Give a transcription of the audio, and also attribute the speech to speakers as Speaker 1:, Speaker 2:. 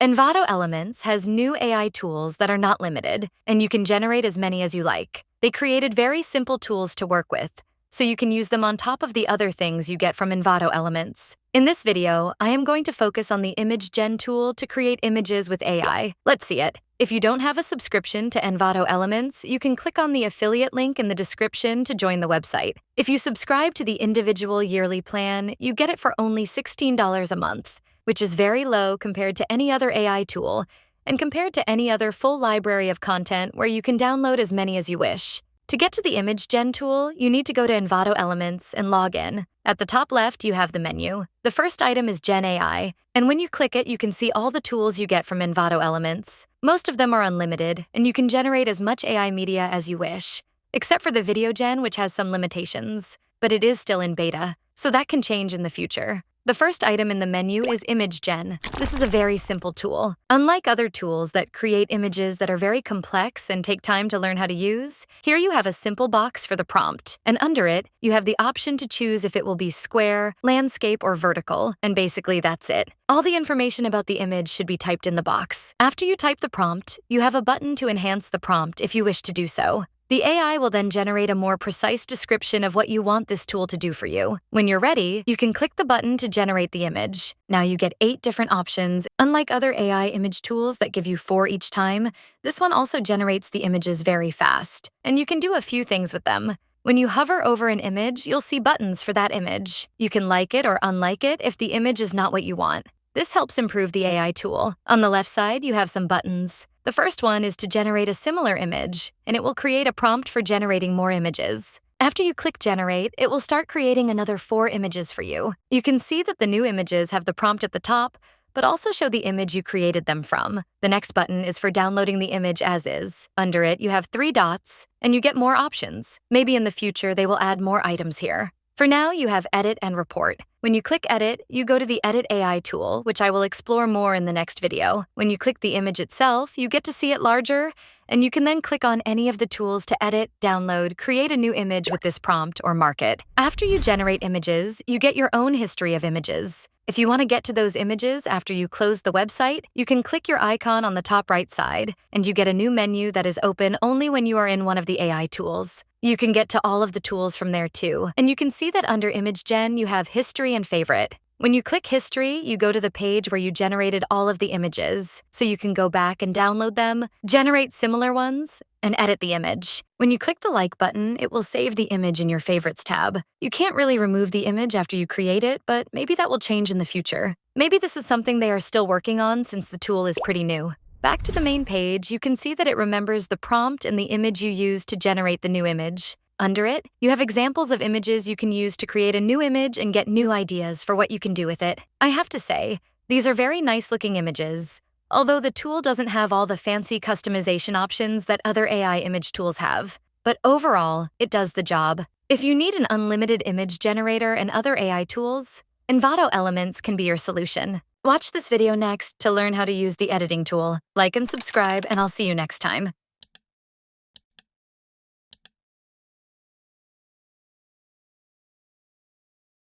Speaker 1: Envato Elements has new AI tools that are not limited, and you can generate as many as you like. They created very simple tools to work with, so you can use them on top of the other things you get from Envato Elements. In this video, I am going to focus on the image gen tool to create images with AI. Let's see it. If you don't have a subscription to Envato Elements, you can click on the affiliate link in the description to join the website. If you subscribe to the individual yearly plan, you get it for only $16 a month, which is very low compared to any other AI tool, and compared to any other full library of content where you can download as many as you wish. To get to the image gen tool, you need to go to Envato Elements and log in. At the top left, you have the menu. The first item is Gen AI, and when you click it, you can see all the tools you get from Envato Elements. Most of them are unlimited, and you can generate as much AI media as you wish, except for the video gen, which has some limitations, but it is still in beta, so that can change in the future. The first item in the menu is Image Gen. This is a very simple tool. Unlike other tools that create images that are very complex and take time to learn how to use, here you have a simple box for the prompt, and under it, you have the option to choose if it will be square, landscape, or vertical, and basically that's it. All the information about the image should be typed in the box. After you type the prompt, you have a button to enhance the prompt if you wish to do so. The AI will then generate a more precise description of what you want this tool to do for you. When you're ready, you can click the button to generate the image. Now you get 8 different options. Unlike other AI image tools that give you 4 each time, this one also generates the images very fast, and you can do a few things with them. When you hover over an image, you'll see buttons for that image. You can like it or unlike it if the image is not what you want. This helps improve the AI tool. On the left side, you have some buttons. The first one is to generate a similar image, and it will create a prompt for generating more images. After you click Generate, it will start creating another 4 images for you. You can see that the new images have the prompt at the top, but also show the image you created them from. The next button is for downloading the image as is. Under it, you have 3 dots, and you get more options. Maybe in the future, they will add more items here. For now, you have Edit and Report. When you click Edit, you go to the Edit AI tool, which I will explore more in the next video. When you click the image itself, you get to see it larger, and you can then click on any of the tools to edit, download, create a new image with this prompt, or mark it. After you generate images, you get your own history of images. If you want to get to those images after you close the website, you can click your icon on the top right side, and you get a new menu that is open only when you are in one of the AI tools. You can get to all of the tools from there too, and you can see that under Image Gen, you have History and Favorite. When you click History, you go to the page where you generated all of the images, so you can go back and download them, generate similar ones, and edit the image. When you click the Like button, it will save the image in your Favorites tab. You can't really remove the image after you create it, but maybe that will change in the future. Maybe this is something they are still working on since the tool is pretty new. Back to the main page, you can see that it remembers the prompt and the image you used to generate the new image. Under it, you have examples of images you can use to create a new image and get new ideas for what you can do with it. I have to say, these are very nice-looking images, although the tool doesn't have all the fancy customization options that other AI image tools have. But overall, it does the job. If you need an unlimited image generator and other AI tools, Envato Elements can be your solution. Watch this video next to learn how to use the editing tool. Like and subscribe, and I'll see you next time.